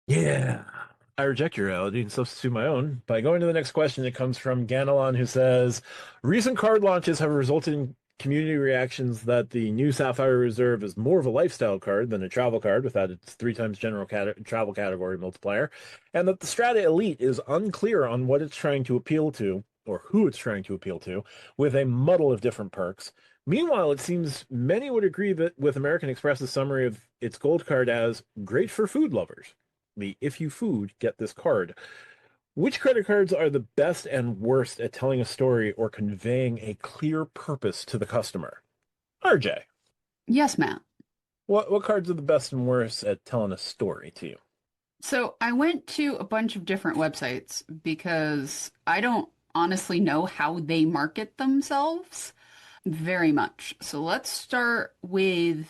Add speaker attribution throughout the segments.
Speaker 1: Yeah. I reject your reality and substitute my own. By going to the next question, it comes from Ganelon, who says, recent card launches have resulted in community reactions that the new Sapphire Reserve is more of a lifestyle card than a travel card without its three times general travel category multiplier, and that the Strata Elite is unclear on what it's trying to appeal to, or who it's trying to appeal to, with a muddle of different perks. Meanwhile, it seems many would agree that with American Express's summary of its gold card as great for food lovers, the if you food, get this card. Which credit cards are the best and worst at telling a story or conveying a clear purpose to the customer? RJ,
Speaker 2: Yes, Matt.
Speaker 1: what cards are the best and worst at telling a story to you?
Speaker 2: So I went to a bunch of different websites because I don't honestly know how they market themselves very much. So let's start with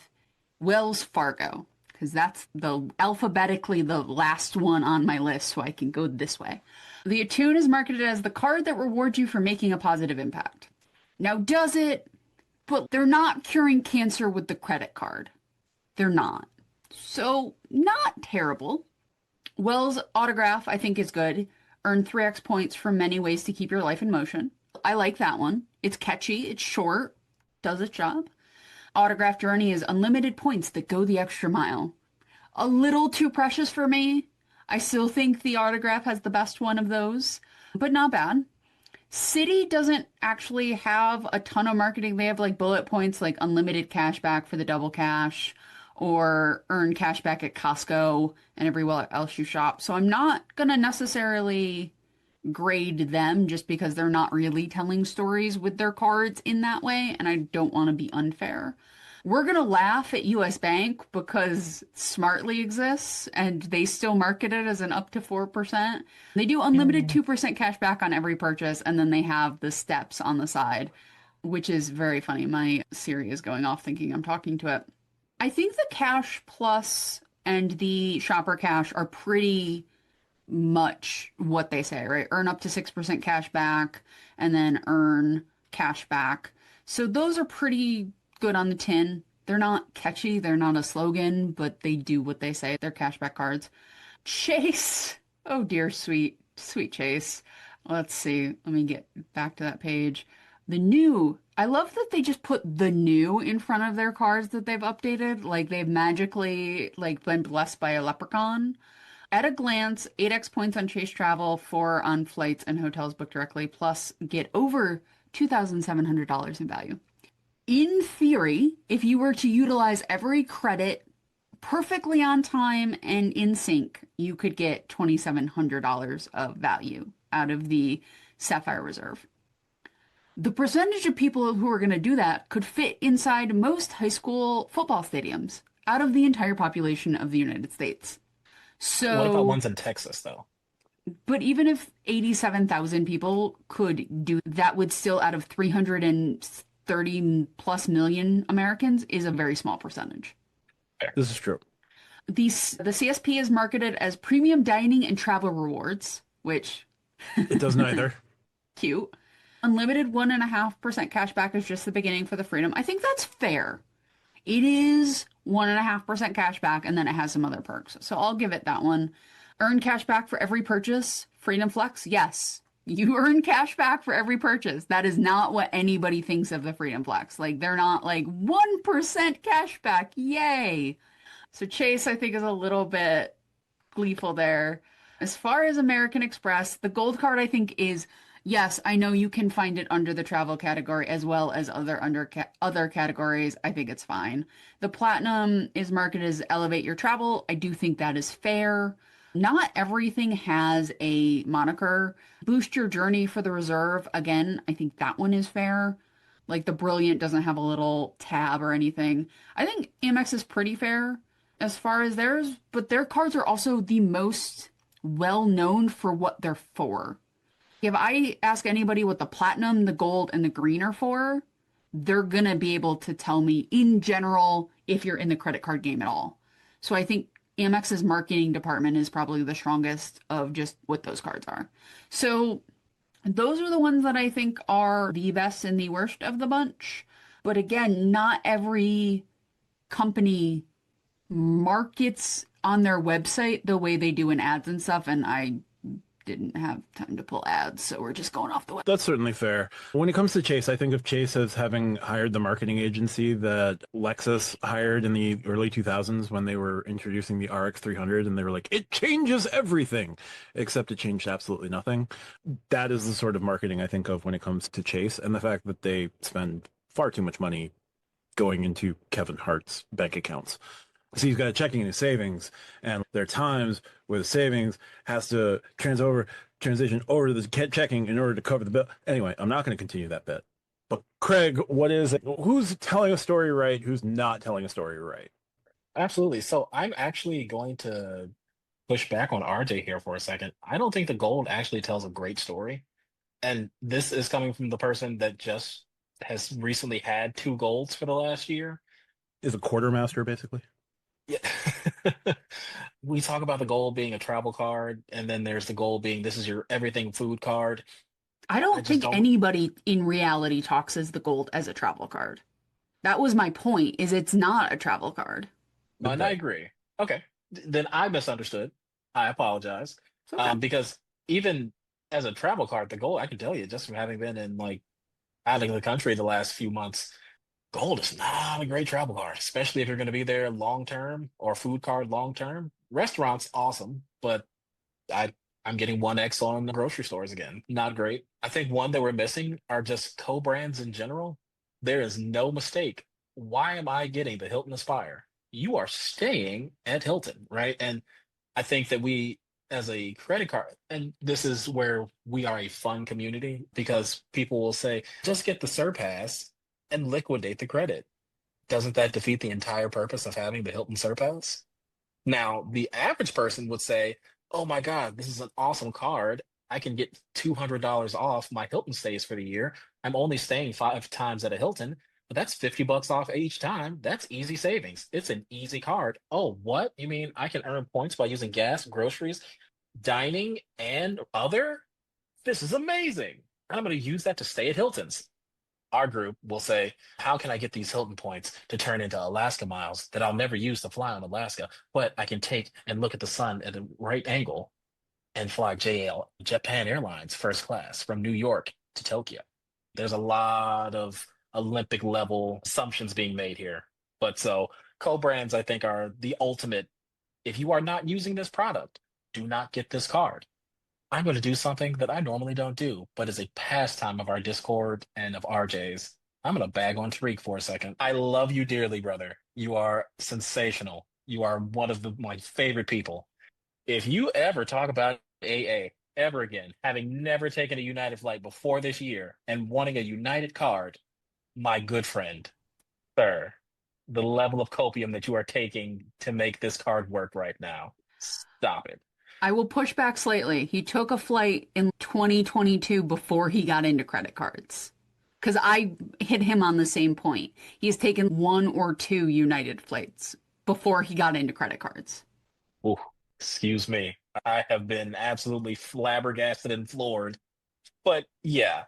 Speaker 2: Wells Fargo, because that's the alphabetically the last one on my list, so I can go this way. The Attune is marketed as the card that rewards you for making a positive impact. Now, does it? But they're not curing cancer with the credit card. They're not. So, not terrible. Wells Autograph, I think, is good. Earn 3x points from many ways to keep your life in motion. I like that one. It's catchy, it's short, does its job. Autograph Journey is unlimited points that go the extra mile. A little too precious for me. I still think the Autograph has the best one of those, but not bad. City doesn't actually have a ton of marketing. They have like bullet points like unlimited cash back for the double cash or earn cash back at Costco and everywhere else you shop. So I'm not going to necessarily grade them just because they're not really telling stories with their cards in that way, and I don't want to be unfair. We're going to laugh at US Bank because Smartly exists and they still market it as an up to 4%. They do unlimited 2% cash back on every purchase, and then they have the steps on the side, which is very funny. My Siri is going off thinking I'm talking to it. I think the Cash Plus and the Shopper Cash are pretty much what they say, right? Earn up to 6% cash back and then earn cash back. So those are pretty good on the tin. They're not catchy, they're not a slogan, but they do what they say. They're cashback cards. Chase. Oh dear, sweet Chase. Let's see. Let me get back to that page. The new. I love that they just put the new in front of their cards that they've updated. Like they've magically like been blessed by a leprechaun. At a glance, 8x points on Chase Travel, 4 on flights and hotels booked directly, plus get over $2,700 in value. In theory, if you were to utilize every credit perfectly on time and in sync, you could get $2,700 of value out of the Sapphire Reserve. The percentage of people who are going to do that could fit inside most high school football stadiums out of the entire population of the United States.
Speaker 3: What about
Speaker 2: So
Speaker 3: ones in Texas, though?
Speaker 2: but even if 87,000 people could do that, would still, out of 330 plus million Americans, is a very small percentage.
Speaker 3: Fair.
Speaker 1: This is true.
Speaker 2: The CSP is marketed as premium dining and travel rewards, which
Speaker 1: It does neither.
Speaker 2: cute. Unlimited 1.5% cash back is just the beginning for the freedom. I think that's fair. It is 1.5% cash back, and then it has some other perks. So I'll give it that one. Earn cash back for every purchase. Freedom Flex, yes. You earn cash back for every purchase. That is not what anybody thinks of the Freedom Flex. Like, they're not like 1% cash back. Yay. So Chase, I think, is a little bit gleeful there. As far as American Express, the gold card, I think, is yes, I know you can find it under the travel category as well as other categories. I think it's fine. The platinum is marketed as elevate your travel. I do think that is fair. Not everything has a moniker. Boost your journey for the reserve. Again, I think that one is fair. Like the brilliant doesn't have a little tab or anything. I think Amex is pretty fair as far as theirs, but their cards are also the most well known for what they're for. If I ask anybody what the platinum, the gold, and the green are for, they're gonna be able to tell me in general if you're in the credit card game at all. So I think Amex's marketing department is probably the strongest of just what those cards are. So those are the ones that I think are the best and the worst of the bunch. But again, not every company markets on their website the way they do in ads and stuff, and I didn't have time to pull ads, so we're just going off the web.
Speaker 1: That's certainly fair. When it comes to Chase, I think of Chase as having hired the marketing agency that Lexus hired in the early 2000s when they were introducing the RX 300, and they were like, it changes everything, except it changed absolutely nothing. That is the sort of marketing I think of when it comes to Chase, and the fact that they spend far too much money going into Kevin Hart's bank accounts. So he's got a checking and a savings, and there are times where the savings has to transition over to the checking in order to cover the bill. Anyway, I'm not going to continue that bit. But Craig, what is it? Who's telling a story right? Who's not telling a story right?
Speaker 3: Absolutely. So I'm actually going to push back on RJ here for a second. I don't think the gold actually tells a great story. And this is coming from the person that just has recently had two golds for the last year.
Speaker 1: Is a quartermaster basically?
Speaker 3: Yeah. We talk about the gold being a travel card, and then there's the gold being this is your everything food card.
Speaker 2: I
Speaker 3: I
Speaker 2: don't
Speaker 3: just
Speaker 2: think
Speaker 3: don't.
Speaker 2: anybody in reality talks as the gold as a travel card. That was my point, is it's not a travel card.
Speaker 3: And I agree. Okay. Then I misunderstood. I apologize.
Speaker 2: It's okay.
Speaker 3: Because even as a travel card, the gold, I can tell you just from having been in like out of the country the last few months, gold is not a great travel card, especially if you're going to be there long term or food card long term. Restaurants, awesome, but I I'm getting 1x on the grocery stores again. Not great. I think one that we're missing are just co-brands in general. There is no mistake. Why am I getting the Hilton Aspire? You are staying at Hilton, right? And I think that we, as a credit card, and this is where we are a fun community because people will say, just get the Surpass and liquidate the credit. Doesn't that defeat the entire purpose of having the Hilton Surpass? Now, the average person would say, oh my God, this is an awesome card. I can get $200 off my Hilton stays for the year. I'm only staying 5 times at a Hilton, but that's $50 off each time. That's easy savings. It's an easy card. Oh, what? You mean I can earn points by using gas, groceries, dining, and other? This is amazing. I'm going to use that to stay at Hilton's. Our group will say, how can I get these Hilton points to turn into Alaska miles that I'll never use to fly on Alaska, but I can take and look at the sun at a right angle and fly Japan Airlines first class from New York to Tokyo. There's a lot of Olympic level assumptions being made here. But so co-brands, I think, are the ultimate. If you are not using this product, do not get this card. I'm going to do something that I normally don't do, but is a pastime of our Discord and of RJ's. I'm going to bag on Tariq for a second. I love you dearly, brother. You are sensational. You are one of my favorite people. If you ever talk about AA ever again, having never taken a United flight before this year and wanting a United card, my good friend, sir, the level of copium that you are taking to make this card work right now, stop it.
Speaker 2: I will push back slightly. He took a flight in 2022 before he got into credit cards. Because I hit him on the same point. He's taken 1 or 2 United flights before he got into credit cards.
Speaker 3: Ooh, excuse me. I have been absolutely flabbergasted and floored. But yeah,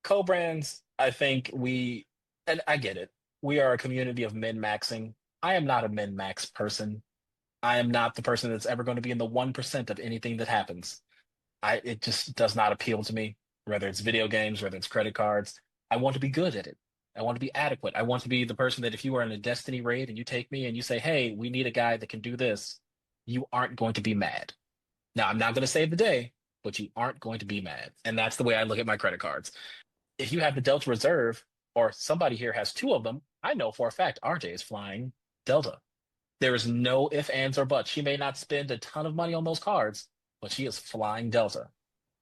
Speaker 3: co-brands, I think and I get it. We are a community of min-maxing. I am not a min-max person. I am not the person that's ever going to be in the 1% of anything that happens. It just does not appeal to me, whether it's video games, whether it's credit cards. I want to be good at it. I want to be adequate. I want to be the person that if you are in a Destiny raid and you take me and you say, hey, we need a guy that can do this, you aren't going to be mad. Now, I'm not going to save the day, but you aren't going to be mad. And that's the way I look at my credit cards. If you have the Delta Reserve or somebody here has two of them, I know for a fact RJ is flying Delta. There is no ifs, ands, or buts. She may not spend a ton of money on those cards, but she is flying Delta.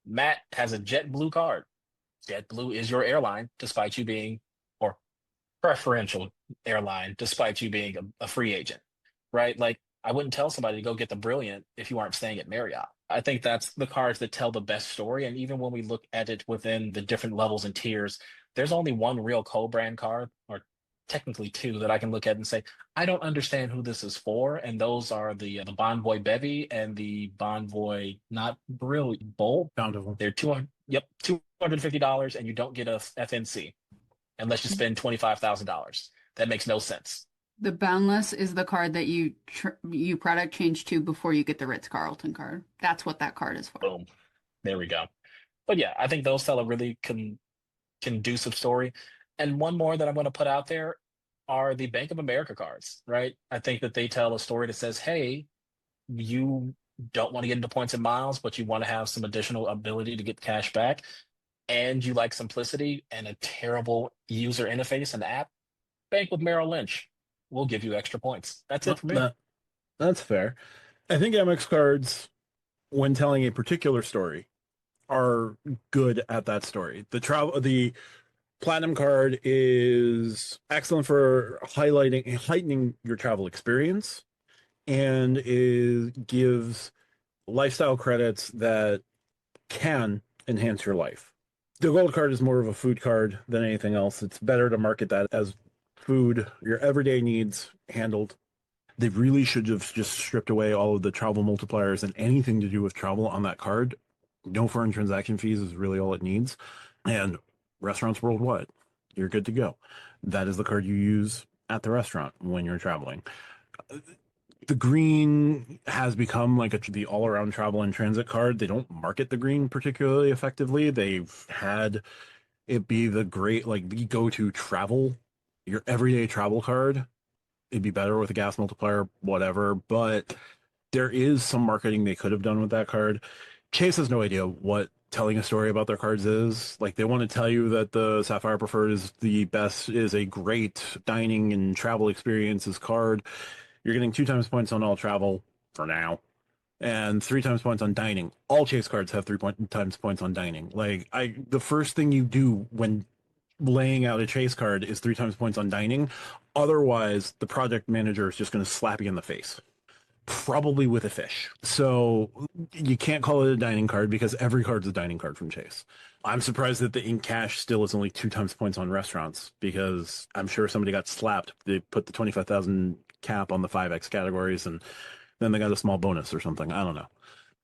Speaker 3: Matt has a JetBlue card. JetBlue is your airline, despite you being, or preferential airline, despite you being a free agent, right? Like, I wouldn't tell somebody to go get the Brilliant if you aren't staying at Marriott. I think that's the cards that tell the best story. And even when we look at it within the different levels and tiers, there's only one real co-brand card, or technically two, that I can look at and say, I don't understand who this is for. And those are the Bonvoy Bevy and the Bonvoy, not Brilliant, Bolt.
Speaker 1: Bountiful.
Speaker 3: They're $250, and you don't get a FNC unless you spend $25,000. That makes no sense.
Speaker 2: The Boundless is the card that you product change to before you get the Ritz-Carlton card. That's what that card is for.
Speaker 3: Boom. There we go. But yeah, I think those tell a really conducive story. And one more that I'm going to put out there are the Bank of America cards, right? I think that they tell a story that says, hey, you don't want to get into points and miles, but you want to have some additional ability to get cash back, and you like simplicity and a terrible user interface and app. Bank with Merrill Lynch. We'll give you extra points. That's it
Speaker 1: Well,
Speaker 3: for me.
Speaker 1: that's fair. I think Amex cards, when telling a particular story, are good at that story. The platinum card is excellent for heightening your travel experience, and gives lifestyle credits that can enhance your life. The gold card is more of a food card than anything else. It's better to market that as food, your everyday needs handled. They really should have just stripped away all of the travel multipliers and anything to do with travel on that card. No foreign transaction fees is really all it needs. And restaurants worldwide, you're good to go. That is the card you use at the restaurant when you're traveling. The green has become like the all-around travel and transit card. They don't market the green particularly effectively. They've had it be the the go-to travel, your everyday travel card. It'd be better with a gas multiplier, whatever. But there is some marketing they could have done with that card. Chase has no idea what telling a story about their cards is. Like, they want to tell you that the Sapphire Preferred is the best, is a great dining and travel experiences card. You're getting 2 times points on all travel for now, and 3 times points on dining. All Chase cards have 3 times points on dining. The first thing you do when laying out a Chase card is 3 times points on dining. Otherwise, the project manager is just going to slap you in the face, probably with a fish. So you can't call it a dining card because every card's a dining card from Chase. I'm surprised that the in cash still is only 2 times points on restaurants, because I'm sure somebody got slapped. They put the 25,000 cap on the 5x categories, and then they got a small bonus or something. I don't know.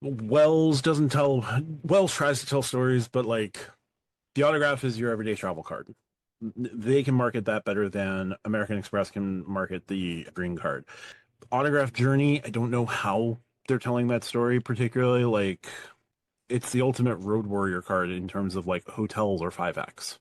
Speaker 1: Wells tries to tell stories, but the autograph is your everyday travel card. They can market that better than American Express can market the green card. Autograph Journey, I don't know how they're telling that story particularly. It's the ultimate road warrior card in terms of hotels or 5x.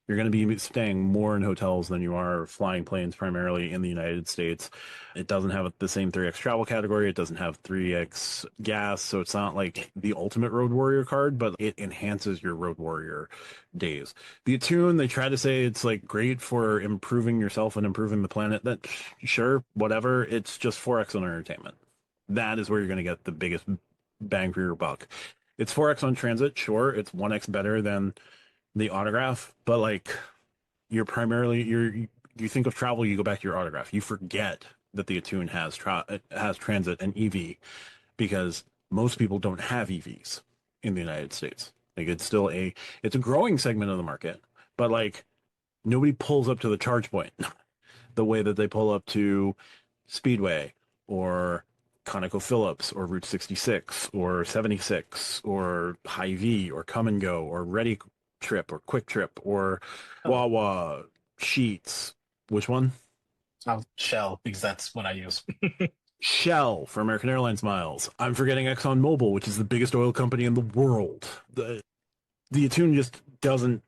Speaker 1: You're going to be staying more in hotels than you are flying planes, primarily in the United States. It doesn't have the same 3x travel category. It doesn't have 3x gas. So it's not like the ultimate road warrior card, but it enhances your road warrior days. The Attune, they try to say it's great for improving yourself and improving the planet. That, sure, whatever. It's just 4x on entertainment. That is where you're going to get the biggest bang for your buck. It's 4x on transit. Sure, it's 1x better than the autograph, but you think of travel, you go back to your autograph. You forget that the Attune has transit and EV, because most people don't have EVs in the United States. It's a growing segment of the market, but nobody pulls up to the charge point the way that they pull up to Speedway or ConocoPhillips or Route 66 or 76 or Hy-Vee or Come and Go or Ready Trip or Quick Trip or Wawa, Sheets. Which one?
Speaker 3: Shell, because that's what I use.
Speaker 1: Shell for American Airlines miles. I'm forgetting ExxonMobil, which is the biggest oil company in the world. The Attune just doesn't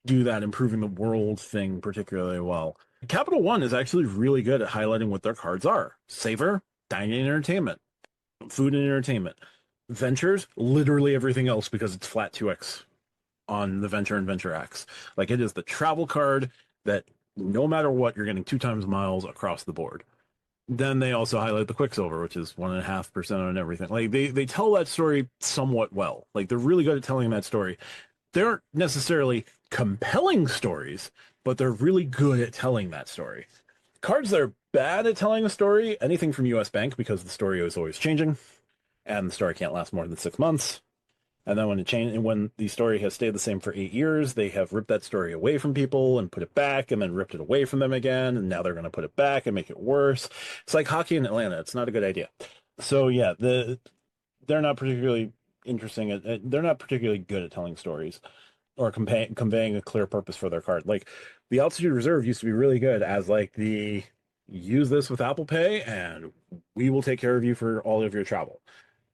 Speaker 1: do that improving the world thing particularly well. Capital One is actually really good at highlighting what their cards are. Saver, dining and entertainment, food and entertainment. Ventures, literally everything else, because it's flat 2x on the Venture and Venture X. It is the travel card that no matter what, you're getting 2 times miles across the board. Then they also highlight the Quicksilver, which is 1.5% on everything. They tell that story somewhat well. They're really good at telling that story. They aren't necessarily compelling stories, but they're really good at telling that story. Cards that are bad at telling a story, anything from US Bank, because the story is always changing, and the story can't last more than 6 months. And then when the story has stayed the same for 8 years, they have ripped that story away from people and put it back, and then ripped it away from them again, and now they're going to put it back and make it worse. It's like hockey in Atlanta. It's not a good idea. So yeah, they're not particularly interesting. They're not particularly good at telling stories or conveying a clear purpose for their card. The Altitude Reserve used to be really good as the use this with Apple Pay and we will take care of you for all of your travel.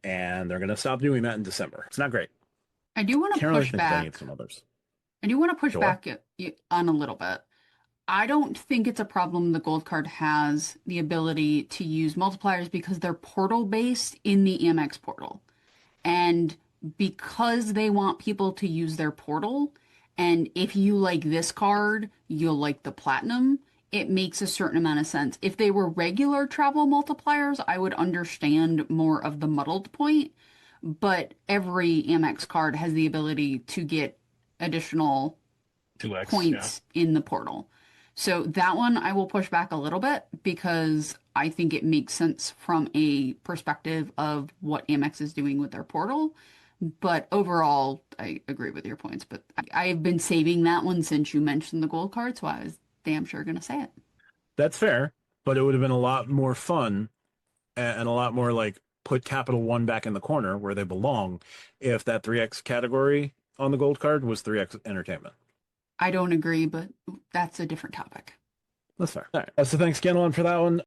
Speaker 1: And they're going to stop doing that in December. It's not great.
Speaker 2: I do want to
Speaker 1: Can't really
Speaker 2: push
Speaker 1: think of any
Speaker 2: back.
Speaker 1: of some others.
Speaker 2: I do want to push
Speaker 1: Sure.
Speaker 2: back on a little bit. I don't think it's a problem the Gold Card has the ability to use multipliers because they're portal based in the Amex portal. And because they want people to use their portal, and if you like this card, you'll like the platinum, it makes a certain amount of sense. If they were regular travel multipliers, I would understand more of the muddled point. But every Amex card has the ability to get additional
Speaker 3: 2x,
Speaker 2: points in the portal. So that one I will push back a little bit because I think it makes sense from a perspective of what Amex is doing with their portal. But overall, I agree with your points. But I've been saving that one since you mentioned the gold card, so I was damn sure going to say it.
Speaker 1: That's fair, but it would have been a lot more fun and a lot more like put Capital One back in the corner where they belong if that 3X category on the gold card was 3X entertainment.
Speaker 2: I don't agree, but that's a different topic.
Speaker 1: That's fair. All right. So thanks, Ganelon, for that one.